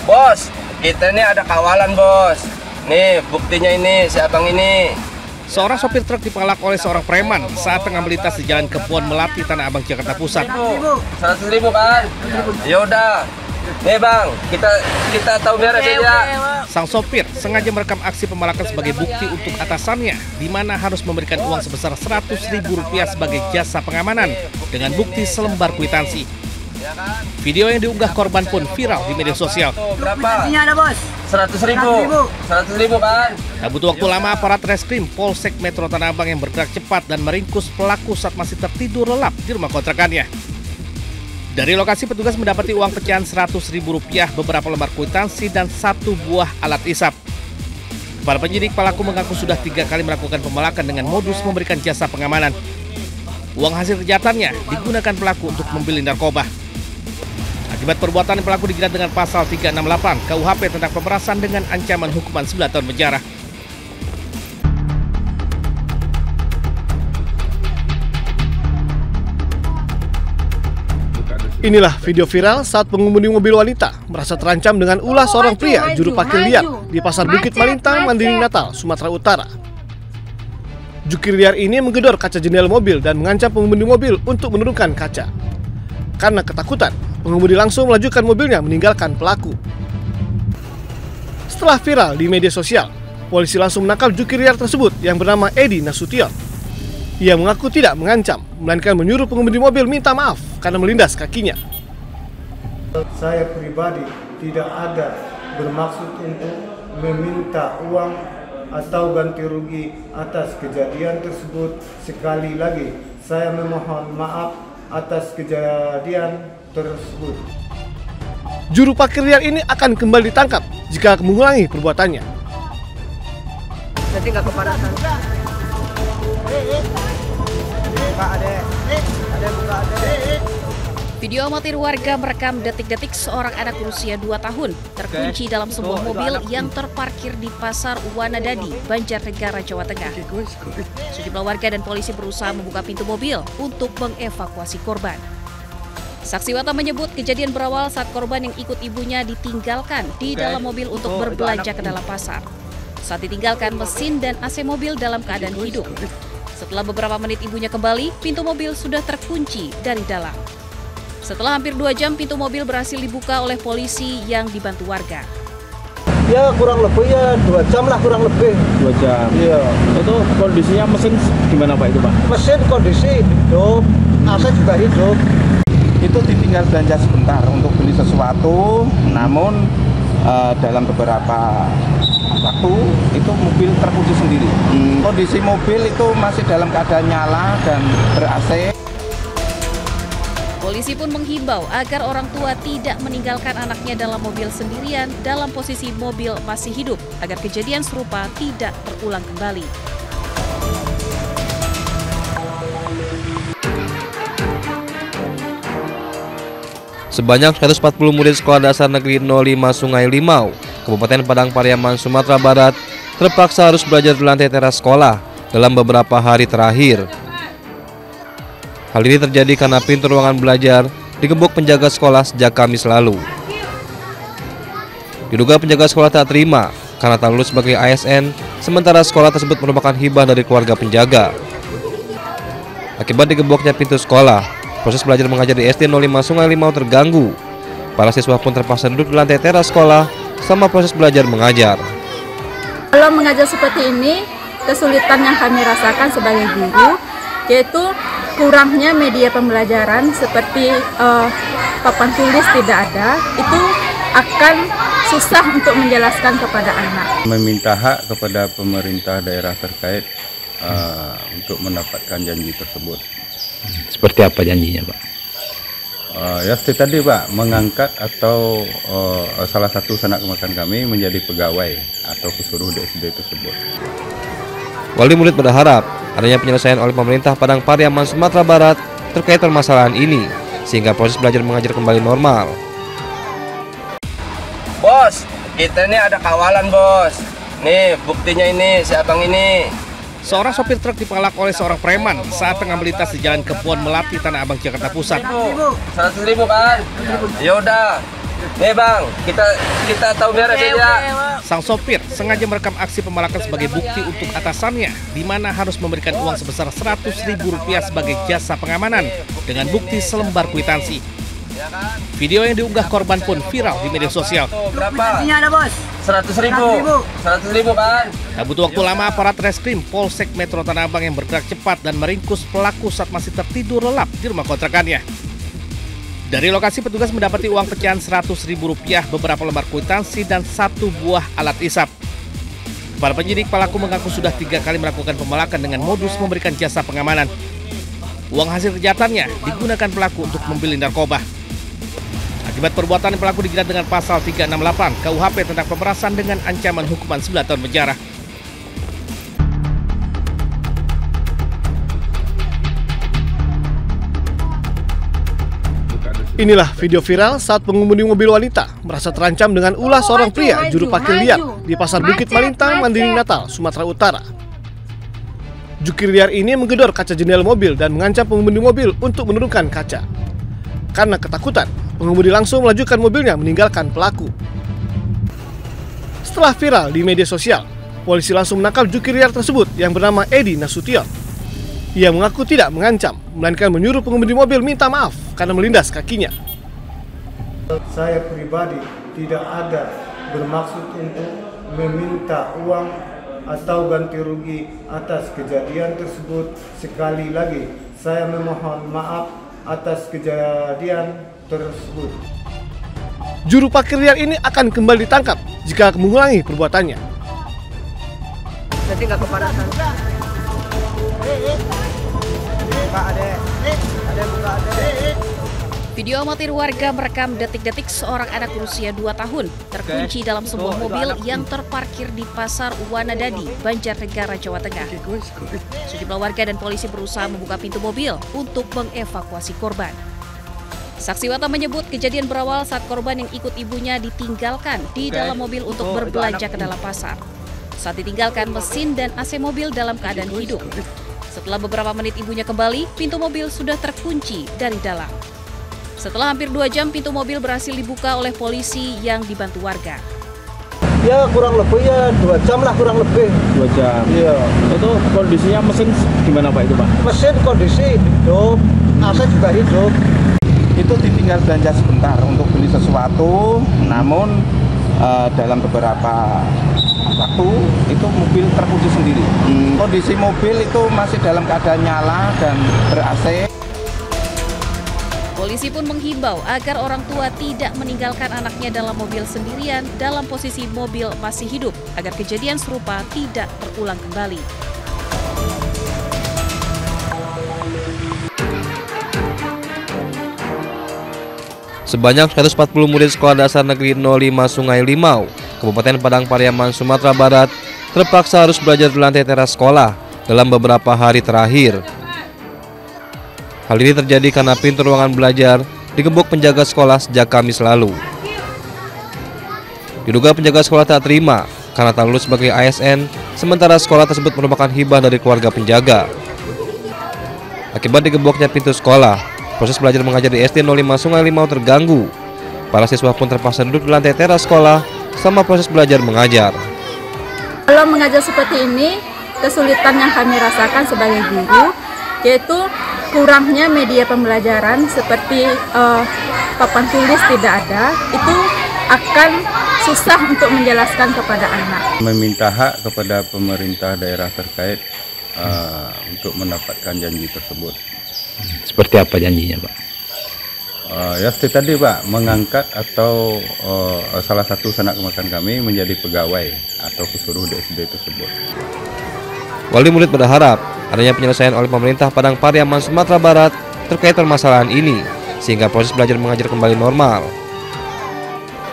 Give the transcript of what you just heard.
Bos, kita ini ada kawalan bos. Nih buktinya ini, si abang ini. Seorang sopir truk dipalak oleh seorang preman saat tengah melintas di Jalan Kebon Melati, Tanah Abang, Jakarta Pusat. 100.000 kan? Ya udah. Nih bang, kita tahu beres ya. Sang sopir sengaja merekam aksi pemalakan sebagai bukti untuk atasannya, di mana harus memberikan uang sebesar Rp100.000 sebagai jasa pengamanan dengan bukti selembar kwitansi. Video yang diunggah korban pun viral di media sosial. Berapa? Ada bos. 100.000. 100.000 kan? Tak butuh waktu lama, aparat reskrim Polsek Metro Tanah Abang yang bergerak cepat dan meringkus pelaku saat masih tertidur lelap di rumah kontrakannya. Dari lokasi petugas mendapati uang pecahan Rp100.000, beberapa lembar kwitansi, dan 1 buah alat isap. Para penyidik, pelaku mengaku sudah 3 kali melakukan pemalakan dengan modus memberikan jasa pengamanan. Uang hasil kejahatannya digunakan pelaku untuk membeli narkoba. Akibat perbuatan pelaku dijerat dengan pasal 368 KUHP tentang pemerasan dengan ancaman hukuman 9 tahun penjara. Inilah video viral saat pengemudi mobil wanita merasa terancam dengan ulah seorang pria juru parkir liar di Pasar Bukit Malintang, Mandiri, Natal, Sumatera Utara. Jukir liar ini menggedor kaca jendela mobil dan mengancam pengemudi mobil untuk menurunkan kaca. Karena ketakutan, pengemudi langsung melajukan mobilnya meninggalkan pelaku. Setelah viral di media sosial, polisi langsung menangkap jukir liar tersebut yang bernama Edi Nasution. Ia mengaku tidak mengancam, melainkan menyuruh pengemudi mobil minta maaf karena melindas kakinya. Saya pribadi tidak ada bermaksud untuk meminta uang atau ganti rugi atas kejadian tersebut. Sekali lagi, saya memohon maaf atas kejadian tersebut. Juru parkir liar ini akan kembali ditangkap jika mengulangi perbuatannya. Jadi nggak kepanasan. Video amatir warga merekam detik-detik seorang anak berusia 2 tahun terkunci dalam sebuah mobil yang terparkir di Pasar Wanadadi, Banjarnegara, Jawa Tengah. Sejumlah warga dan polisi berusaha membuka pintu mobil untuk mengevakuasi korban. Saksi mata menyebut kejadian berawal saat korban yang ikut ibunya ditinggalkan di dalam mobil untuk berbelanja ke dalam pasar. Saat ditinggalkan, mesin dan AC mobil dalam keadaan hidup. Setelah beberapa menit ibunya kembali, pintu mobil sudah terkunci dari dalam. Setelah hampir 2 jam, pintu mobil berhasil dibuka oleh polisi yang dibantu warga. Ya kurang lebih ya 2 jam lah, kurang lebih. 2 jam? Iya. Itu kondisinya mesin gimana Pak itu Pak? Mesin kondisi hidup, AC juga hidup. Itu ditinggal belanja sebentar untuk beli sesuatu, namun dalam beberapa waktu itu mobil terkunci sendiri. Kondisi mobil itu masih dalam keadaan nyala dan ber-AC. Polisi pun menghimbau agar orang tua tidak meninggalkan anaknya dalam mobil sendirian dalam posisi mobil masih hidup agar kejadian serupa tidak terulang kembali. Sebanyak 140 murid Sekolah Dasar Negeri 05 Sungai Limau, Kabupaten Padang Pariaman, Sumatera Barat, terpaksa harus belajar di lantai teras sekolah dalam beberapa hari terakhir. Hal ini terjadi karena pintu ruangan belajar digembok penjaga sekolah sejak Kamis lalu. Diduga penjaga sekolah tak terima karena tak lulus sebagai ASN, sementara sekolah tersebut merupakan hibah dari keluarga penjaga. Akibat digemboknya pintu sekolah, proses belajar mengajar di SD 05 Sungai Limau terganggu. Para siswa pun terpaksa duduk di lantai teras sekolah selama proses belajar mengajar. Kalau mengajar seperti ini, kesulitan yang kami rasakan sebagai guru yaitu kurangnya media pembelajaran seperti papan tulis tidak ada, itu akan susah untuk menjelaskan kepada anak. Meminta hak kepada pemerintah daerah terkait untuk mendapatkan janji tersebut. Seperti apa janjinya Pak? Ya seperti tadi Pak, mengangkat atau salah satu sanak kemakan kami menjadi pegawai atau pesuruh di SD tersebut. Wali murid berharap adanya penyelesaian oleh pemerintah Padang Pariaman, Sumatera Barat terkait permasalahan ini, sehingga proses belajar mengajar kembali normal. Bos, kita ini ada kawalan bos. Nih buktinya ini, si abang ini. Seorang sopir truk dipalak oleh seorang preman saat tengah melintas di Jalan Kebon Melati, Tanah Abang, Jakarta Pusat. 100.000 kan? Ya udah. Bang, kita tahu beres ya. Sang sopir sengaja merekam aksi pemalakan sebagai bukti untuk atasannya, di mana harus memberikan uang sebesar Rp100.000 sebagai jasa pengamanan dengan bukti selembar kwitansi. Video yang diunggah korban pun viral di media sosial. Berapa? Ada bos. 100.000. 100.000 Bang. Tak butuh waktu lama, aparat reskrim Polsek Metro Tanah Abang yang bergerak cepat dan meringkus pelaku saat masih tertidur lelap di rumah kontrakannya. Dari lokasi, petugas mendapati uang pecahan Rp100.000, beberapa lembar kwitansi, dan 1 buah alat isap. Para penyidik, pelaku mengaku sudah 3 kali melakukan pemalakan dengan modus memberikan jasa pengamanan. Uang hasil kejahatannya digunakan pelaku untuk membeli narkoba. Akibat perbuatan pelaku dijerat dengan pasal 368 KUHP tentang pemerasan dengan ancaman hukuman 9 tahun penjara. Inilah video viral saat pengemudi mobil wanita merasa terancam dengan ulah seorang pria juru parkir liar di Pasar Bukit Malintang, Mandailing Natal, Sumatera Utara. Jukir liar ini menggedor kaca jendela mobil dan mengancam pengemudi mobil untuk menurunkan kaca. Karena ketakutan, pengemudi langsung melajukan mobilnya meninggalkan pelaku. Setelah viral di media sosial, polisi langsung menangkap jukir liar tersebut yang bernama Edi Nasution. Ia mengaku tidak mengancam, melainkan menyuruh pengemudi mobil minta maaf karena melindas kakinya. Saya pribadi tidak ada bermaksud untuk meminta uang atau ganti rugi atas kejadian tersebut. Sekali lagi, saya memohon maaf atas kejadian tersebut. Juru parkir liar ini akan kembali ditangkap jika mengulangi perbuatannya. Jadi nggak kepanasan. Video amatir warga merekam detik-detik seorang anak berusia 2 tahun terkunci dalam sebuah mobil yang terparkir di Pasar Wanadadi, Banjarnegara, Jawa Tengah. Sejumlah warga dan polisi berusaha membuka pintu mobil untuk mengevakuasi korban. Saksi mata menyebut kejadian berawal saat korban yang ikut ibunya ditinggalkan di dalam mobil untuk berbelanja ke dalam pasar. Saat ditinggalkan, mesin dan AC mobil dalam keadaan hidup. Setelah beberapa menit ibunya kembali, pintu mobil sudah terkunci dari dalam. Setelah hampir 2 jam, pintu mobil berhasil dibuka oleh polisi yang dibantu warga. Ya kurang lebih ya 2 jam lah kurang lebih. 2 jam. Iya. Itu kondisinya mesin gimana Pak itu Pak? Mesin kondisi hidup, AC juga hidup. Itu ditinggal belanja sebentar untuk beli sesuatu, namun dalam beberapa waktu itu mobil terkunci sendiri. Kondisi mobil itu masih dalam keadaan nyala dan ber-AC. Polisi pun menghimbau agar orang tua tidak meninggalkan anaknya dalam mobil sendirian dalam posisi mobil masih hidup agar kejadian serupa tidak terulang kembali. Sebanyak 140 murid Sekolah Dasar Negeri 05 Sungai Limau, Kabupaten Padang Pariaman, Sumatera Barat, terpaksa harus belajar di lantai teras sekolah dalam beberapa hari terakhir. Hal ini terjadi karena pintu ruangan belajar digembok penjaga sekolah sejak Kamis lalu. Diduga penjaga sekolah tak terima karena tak lulus sebagai ASN, sementara sekolah tersebut merupakan hibah dari keluarga penjaga. Akibat digemboknya pintu sekolah, proses belajar mengajar di SD 05 Sungai Limau terganggu. Para siswa pun terpaksa duduk di lantai teras sekolah selama proses belajar mengajar. Kalau mengajar seperti ini, kesulitan yang kami rasakan sebagai guru yaitu kurangnya media pembelajaran seperti papan tulis tidak ada, itu akan susah untuk menjelaskan kepada anak. Meminta hak kepada pemerintah daerah terkait untuk mendapatkan janji tersebut. Seperti apa janjinya Pak? Ya seperti tadi Pak, mengangkat atau salah satu sanak kemakan kami menjadi pegawai atau pesuruh di SD tersebut. Wali murid berharap adanya penyelesaian oleh pemerintah Padang Pariaman, Sumatera Barat terkait permasalahan ini, sehingga proses belajar mengajar kembali normal.